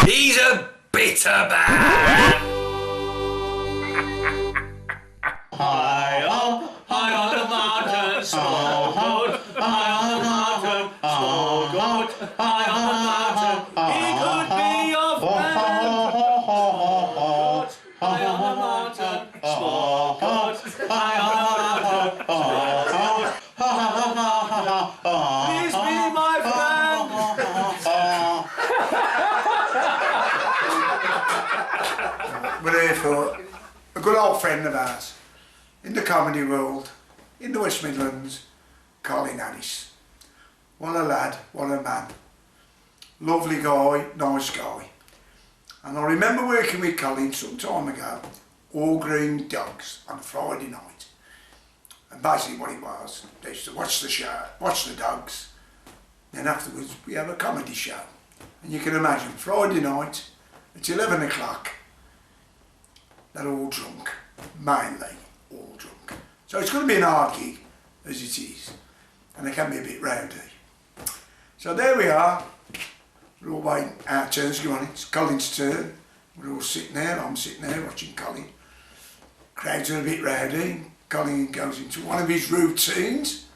He's a bitter man. High on the mountain, small goat. High on the mountain, small goat. High on the mountain, he could be your friend. High on the mountain, small goat. High on the mountain, small goat. Please be my friend. We're here for a good old friend of ours in the comedy world, in the West Midlands, Colin Alice. What a lad, what a man. Lovely guy, nice guy. And I remember working with Colin some time ago, All Green Dogs, on Friday night. And basically what it was, they used to watch the show, watch the dogs, then afterwards we have a comedy show. And you can imagine, Friday night, it's 11 o'clock, they're all drunk, mainly all drunk. So it's going to be an hard gig, as it is, and they can be a bit rowdy. So there we are, we're all waiting our turns to go on, it's Colin's turn. We're all sitting there, I'm sitting there watching Colin. Crowds are a bit rowdy. Colin goes into one of his routines,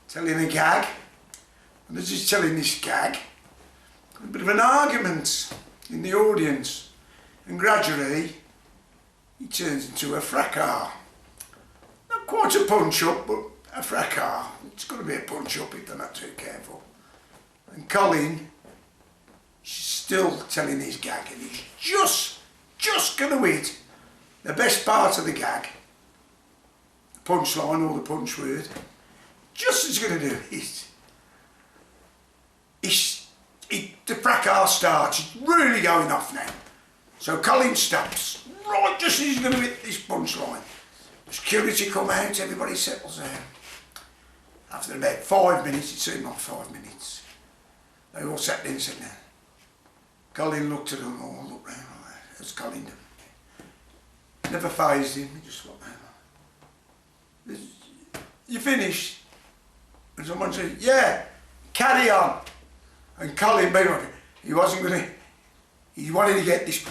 telling a gag, and as he's telling this gag, a bit of an argument in the audience, and gradually he turns into a fracas. Not quite a punch-up, but a fracas. It's got to be a punch-up if they're not too careful. And Colin is still telling his gag, and he's just going to hit the best part of the gag, the punchline or the punch word. Just as he's going to do it, the fracas starts, it's really going off now. So Colin stops, right just as he's going to hit this punchline. Security come out, everybody settles down. After about 5 minutes, it seemed like 5 minutes, they all sat down and said, now. Colin looked at them all, looked round like that, as Colin did. Never fazed him, he just looked round. You finished? And someone said, yeah, carry on. And Colin, he wasn't going to, he wanted to get this.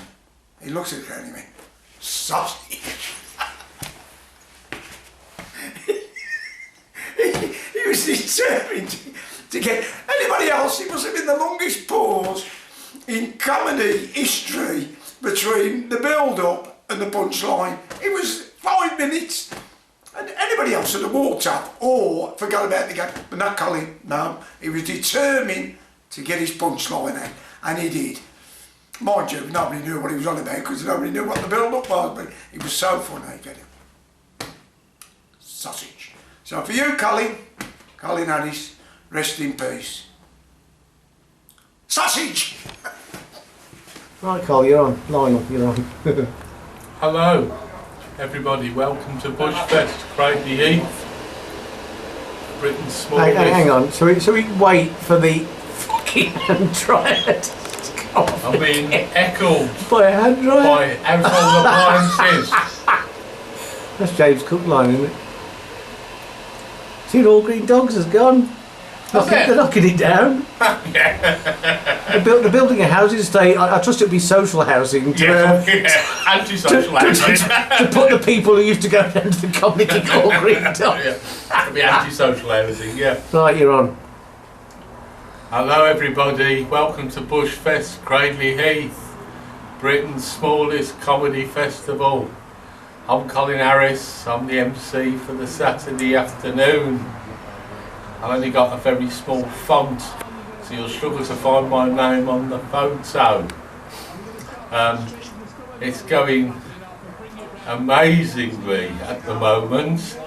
He looks at the crowd and he went, sausage. he was determined to get anybody else. It must have been the longest pause in comedy history between the build-up and the punchline. It was 5 minutes. And anybody else would have walked up or forgot about the game. But not Colin, no. He was determined to get his punchline out, and he did. Mind you, nobody knew what he was on about because nobody knew what the build-up was, but it was so funny. Sausage. So for you, Colin Alice, rest in peace. Sausage! Right, Col, you're on. Lionel, you're on. Hello, everybody. Welcome to Bushfest, Craigly Heath, Britain's smallest. Hang on. So we wait for the fucking hand dryer to come off. I'm being echoed By a hand dryer? by household appliances. That's James Cook line, isn't it? See, All Green Dogs has gone. They're knocking it down. Yeah. They're building a housing estate. I trust it'll be social housing Anti-social housing. to put the people who used to go down to the comedy gig All Green Dogs. Yeah. It'll be anti-social housing, yeah. Right, you're on. Hello everybody, welcome to Bushfest, Craigly Heath, Britain's smallest comedy festival. I'm Colin Harris, I'm the MC for the Saturday afternoon. I've only got a very small font, so you'll struggle to find my name on the photo. It's going amazingly at the moment,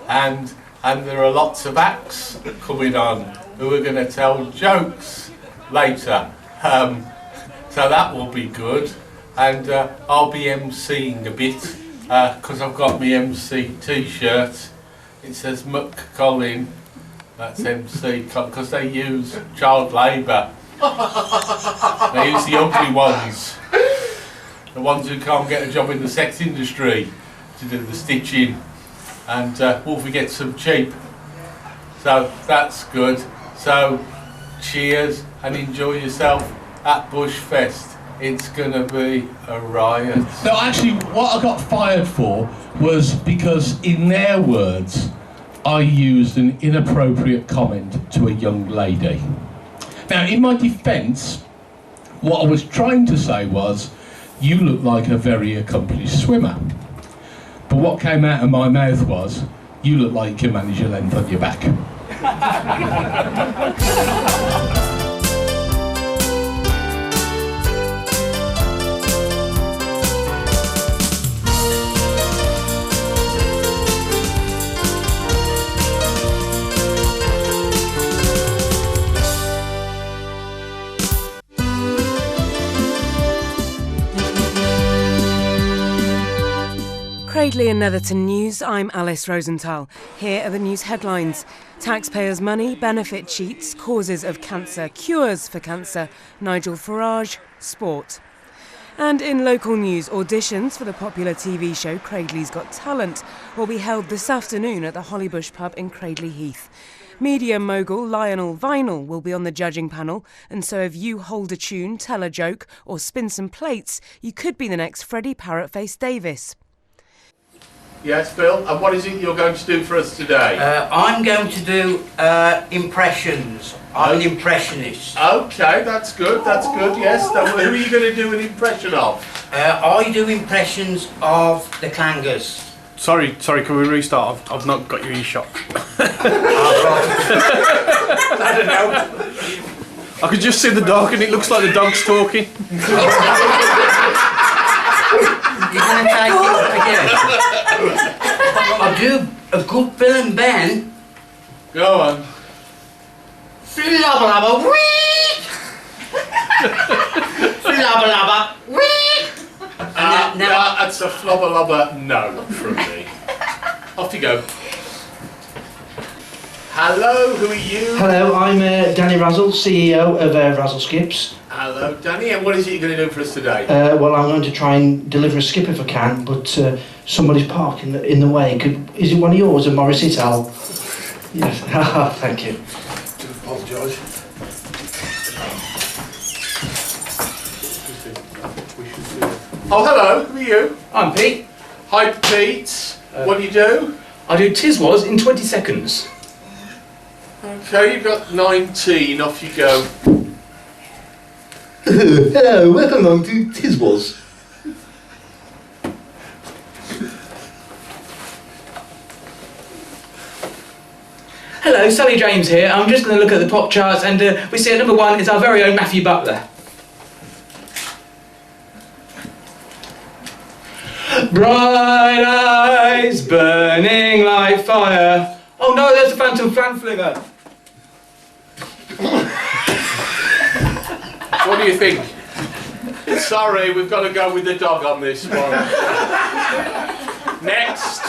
and there are lots of acts coming on who are going to tell jokes later. So that will be good, and I'll be MCing a bit because I've got my MC t-shirt. It says Muck Colin. That's MC, because they use child labour. They use the ugly ones, the ones who can't get a job in the sex industry to do the stitching, and Wolfie gets some cheap. So that's good. So cheers and enjoy yourself at Bushfest it's going to be a riot. No, actually, what I got fired for was because, in their words, I used an inappropriate comment to a young lady. Now, in my defence, what I was trying to say was, you look like a very accomplished swimmer. But what came out of my mouth was, you look like you can manage your length on your back. Cradley and Netherton News, I'm Alice Rosenthal. Here are the news headlines. Taxpayers' money, benefit cheats, causes of cancer, cures for cancer, Nigel Farage, sport. And in local news, auditions for the popular TV show Cradley's Got Talent will be held this afternoon at the Hollybush pub in Cradley Heath. Media mogul Lionel Vinyl will be on the judging panel, and so if you hold a tune, tell a joke or spin some plates, you could be the next Freddie Parrotface Davis. Yes, Bill, and what is it you're going to do for us today? I'm going to do impressions. I'm an impressionist. Okay, that's good, yes. Now, who are you going to do an impression of? I do impressions of the clangers. Sorry, can we restart? I've not got your e-shot. I don't know. I could just see the dog and it looks like the dog's talking. You're going to take it again. I'll do a good Bill and Ben. Go on. Flabba wee! Flabba wee! That's a flobber no from me. Off you go. Hello, who are you? Hello, I'm Danny Razzle, CEO of Razzle Skips. Hello, Danny, and what is it you're going to do for us today? Well, I'm going to try and deliver a skip if I can, but somebody's parking in the way. Is it one of yours, a Morris Ital? Yes, thank you. Do apologise. Oh, hello, who are you? I'm Pete. Hi, Pete. What do you do? I do Tiswas in 20 seconds. Okay, you've got 19, off you go. Hello, welcome along to Tiswas. Hello, Sally James here. I'm just going to look at the pop charts and we see at number 1 is our very own Matthew Butler. Bright eyes burning like fire. Oh no, there's the Phantom Fanflinger. What do you think? Sorry, we've got to go with the dog on this one. Next.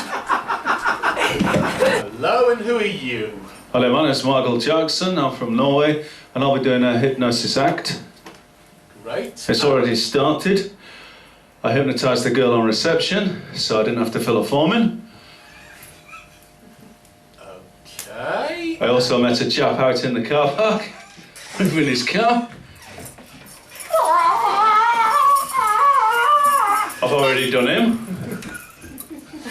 Hello, and who are you? Hello, my name is Michael Jackson. I'm from Norway, and I'll be doing a hypnosis act. Great. It's already started. I hypnotised the girl on reception, so I didn't have to fill a form in. Okay. I also met a chap out in the car park, in his car. I've already done him.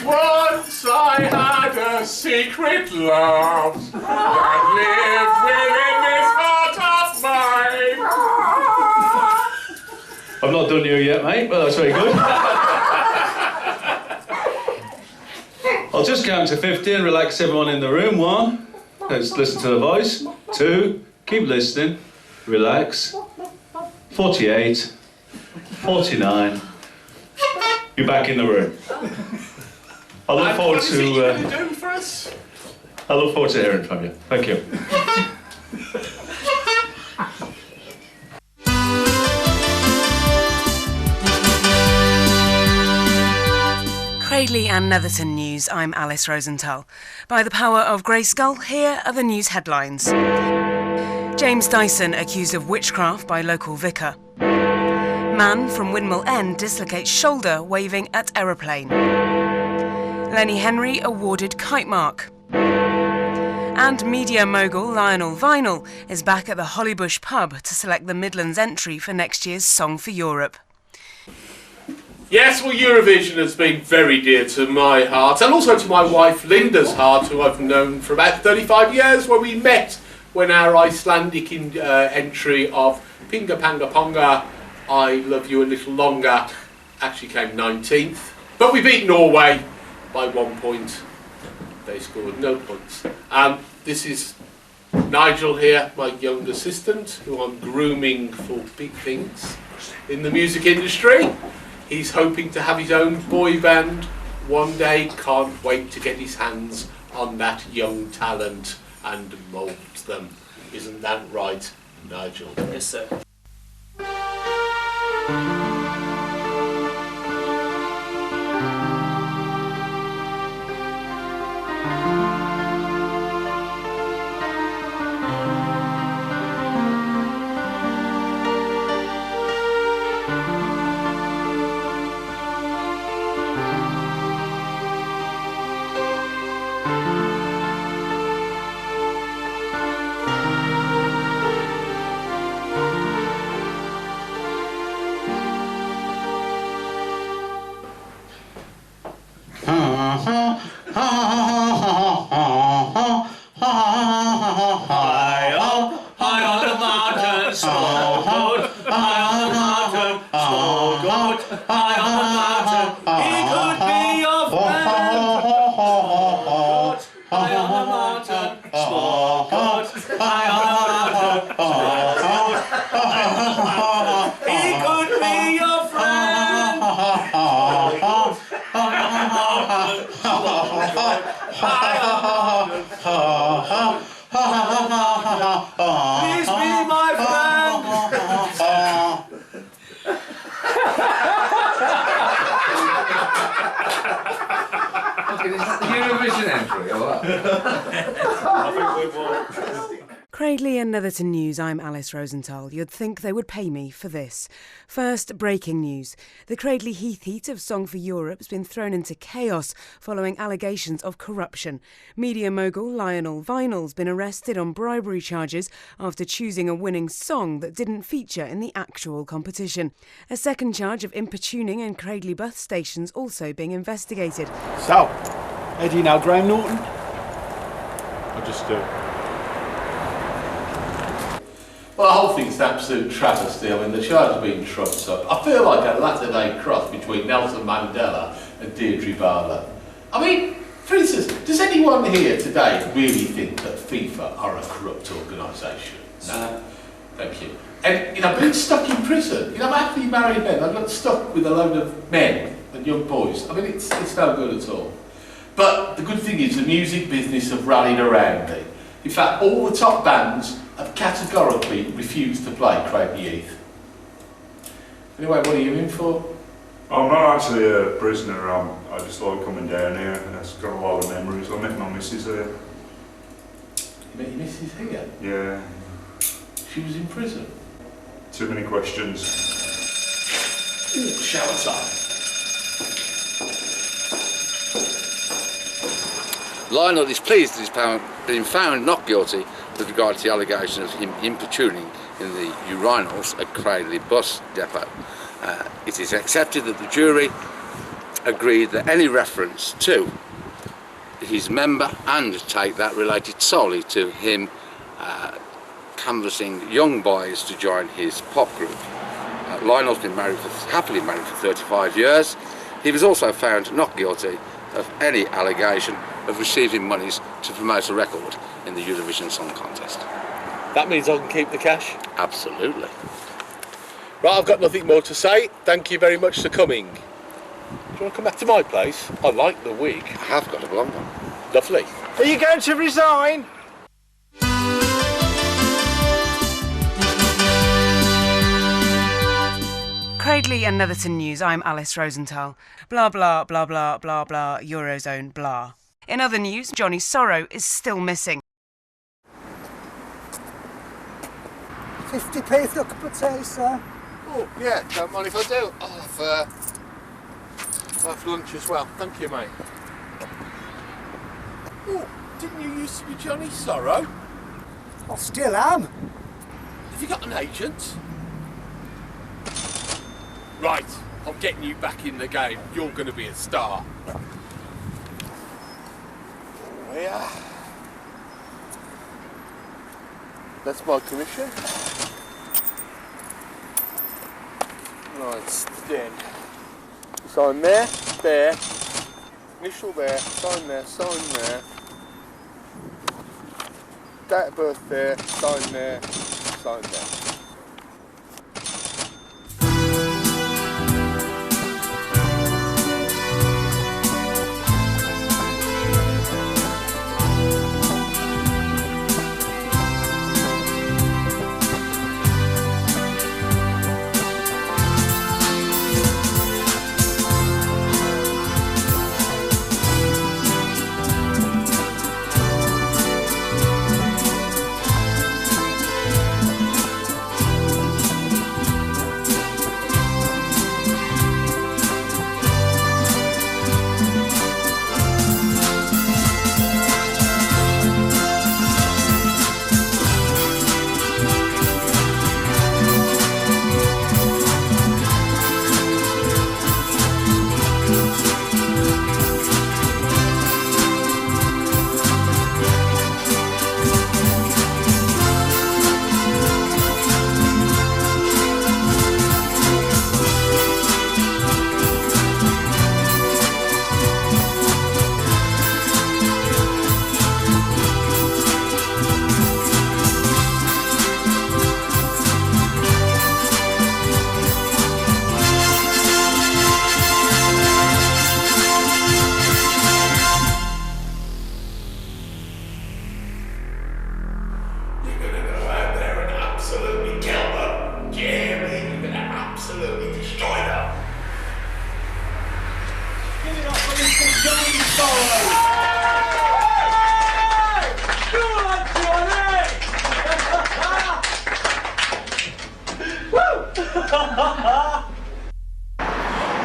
Once I had a secret love that lived within this heart of mine. I've not done you yet, mate, but that's very good. I'll just count to 50 and relax everyone in the room. 1, let's listen to the voice. 2, keep listening, relax. 48, 49, you're back in the room. I look forward what is it you're going to do for us? I look forward to hearing from you. Thank you. Cradley and Netherton News, I'm Alice Rosenthal. By the power of Grayskull, here are the news headlines. James Dyson accused of witchcraft by local vicar. Man from Windmill End dislocates shoulder waving at aeroplane. Lenny Henry awarded kite mark. And media mogul Lionel Vinyl is back at the Hollybush pub to select the Midlands entry for next year's Song for Europe. Yes, well, Eurovision has been very dear to my heart, and also to my wife Linda's heart, who I've known for about 35 years, where we met when our Icelandic entry of Pinga Panga Ponga, I Love You a Little Longer, actually came 19th. But we beat Norway by 1 point. They scored no points. This is Nigel here, my young assistant, who I'm grooming for big things in the music industry. He's hoping to have his own boy band one day. Can't wait to get his hands on that young talent and mould them. Isn't that right, Nigel? Yes, sir. High on the mountain, small goat. High on the mountain, small goat. High on the mountain, he could be your friend. High on the mountain, small goat. High on the mountain, small goat. He could be your friend. High on the mountain, small goat. High on the mountain. Please be my friend. Okay, is that the Eurovision entry or what? I think we've won. Cradley and Netherton News, I'm Alice Rosenthal. You'd think they would pay me for this. First, breaking news. The Cradley Heath of Song for Europe has been thrown into chaos following allegations of corruption. Media mogul Lionel Vinyl's been arrested on bribery charges after choosing a winning song that didn't feature in the actual competition. A second charge of importuning in Cradley bus stations also being investigated. So, how do you know Graham Norton? I just do. Well, the whole thing's an absolute travesty. I mean, the charge has been trumped up. I feel like a latter-day cross between Nelson Mandela and Deirdre Barlow. I mean, for instance, does anyone here today really think that FIFA are a corrupt organisation? No. Thank you. And, you know, being stuck in prison, you know, after you marry men, I got stuck with a load of men and young boys. I mean, it's no good at all. But the good thing is the music business have rallied around me. In fact, all the top bands have categorically refused to play Cradley Heath. Anyway, what are you in for? I'm not actually a prisoner, I just like coming down here and it's got a lot of memories. I met my missus here. You met your missus here? Yeah. She was in prison? Too many questions. Ooh, shower time. Lionel is pleased that he's been found not guilty with regard to the allegation of him importuning in the urinals at Cradley bus depot. It is accepted that the jury agreed that any reference to his member and take that related solely to him canvassing young boys to join his pop group. Lionel's been happily married for 35 years. He was also found not guilty of any allegation of receiving monies to promote a record in the Eurovision Song Contest. That means I can keep the cash? Absolutely. Right, I've got nothing more to say. Thank you very much for coming. Do you want to come back to my place? I like the wig. I have got a blonde one. Lovely. Are you going to resign? Cradley and Netherton News, I'm Alice Rosenthal. Blah, blah, blah, blah, blah, blah, Eurozone, blah. In other news, Johnny Sorrow is still missing. 50p for a cup of tea, sir. Oh, yeah, don't mind if I do. I'll have lunch as well. Thank you, mate. Ooh, Didn't you used to be Johnny Sorrow? I still am. Have you got an agent? Right, I'm getting you back in the game. You're going to be a star. Yeah. That's my commission. Right, then. Sign there, there. Initial there, sign there, sign there. Date of birth there, sign there, sign there.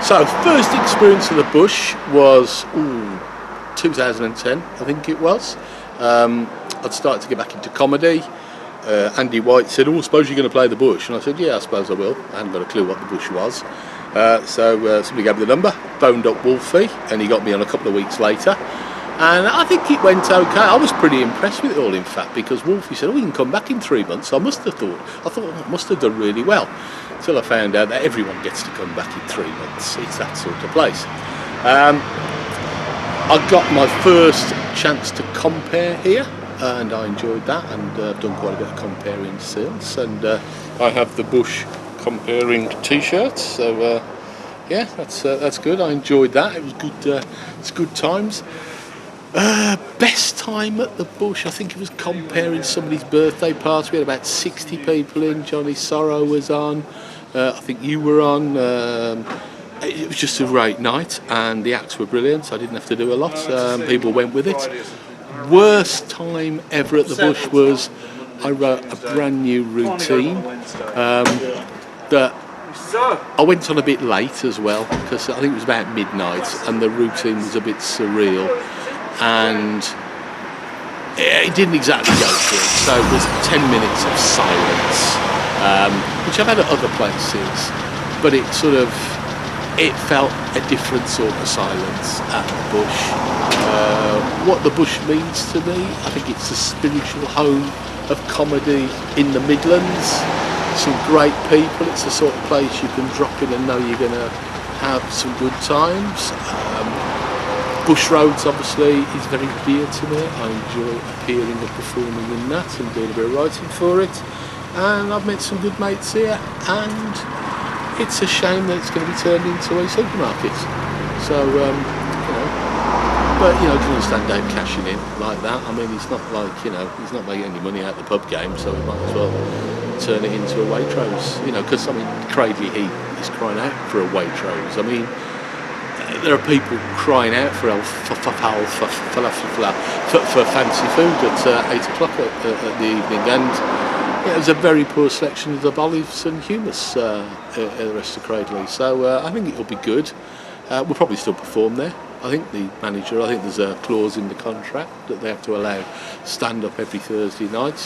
So, first experience of the bush was 2010, I think it was. I'd started to get back into comedy. Andy White said, "Oh, I suppose you're going to play the bush?" And I said, "Yeah, I suppose I will." I hadn't got a clue what the bush was. So somebody gave me the number, phoned up Wolfie, and he got me on a couple of weeks later. And I think it went okay. I was pretty impressed with it all, in fact, because Wolfie said, "Oh, you can come back in 3 months." I thought I must have done really well, until I found out that everyone gets to come back in 3 months. It's that sort of place. I got my first chance to compare here, and I enjoyed that, and I've done quite a bit of comparing since. And I have the Bush comparing T-shirts, so yeah, that's good. I enjoyed that. It was good. It's good times. Best time at the Bush, I think it was comparing somebody's birthday party. We had about 60 people in. Johnny Sorrow was on. I think you were on. It was just a great night, and the acts were brilliant. I didn't have to do a lot. People went with it. Worst time ever at the Bush was I wrote a brand new routine that I went on a bit late as well, because I think it was about midnight, and the routine was a bit surreal, and it didn't exactly go through. So it was 10 minutes of silence, which I've had at other places, but it felt a different sort of silence at the Bush. What the Bush means to me, I think it's a spiritual home of comedy in the Midlands. Some great people. It's the sort of place you can drop in and know you're going to have some good times. Bushroads obviously is very dear to me. I enjoy appearing and performing in that and doing a bit of writing for it. And I've met some good mates here, and it's a shame that it's going to be turned into a supermarket. So, but you can understand Dave cashing in like that. I mean, it's not like, he's not making any money out of the pub game, so he might as well turn it into a Waitrose. Because, Cradley Heat is crying out for a Waitrose. I mean, there are people crying out for fancy food at 8 o'clock at the evening, and it was a very poor selection of olives and hummus in the rest of Cradley. So I think it'll be good. We'll probably still perform there. I think the manager, I think there's a clause in the contract that they have to allow stand-up every Thursday night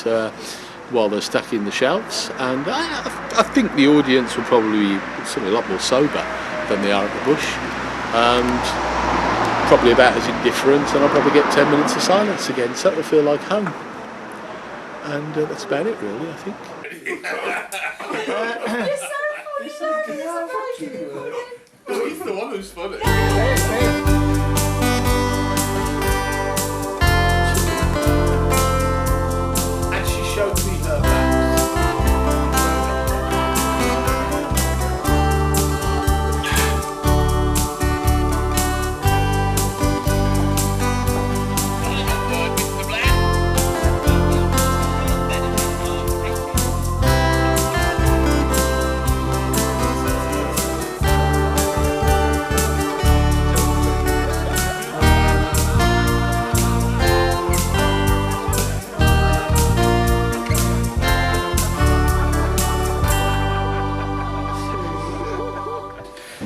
while they're stacking the shelves, and I think the audience will probably be certainly a lot more sober than they are at the Bush, and probably about as indifferent, and I'll probably get 10 minutes of silence again, so it'll feel like home. And that's about it really, I think. He's the one who's funny. And she showed me her back.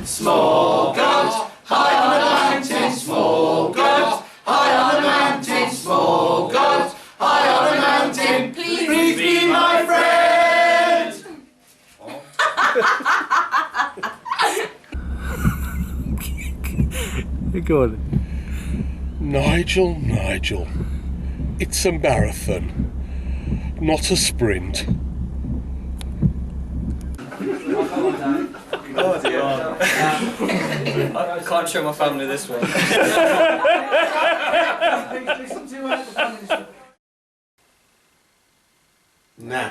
Small goat, high on the mountain, small goat, high on the mountain, small goat, high on the mountain, please be my friend. Go on. Nigel, Nigel, it's a marathon, not a sprint. Oh dear. I can't show my family this one. Nah.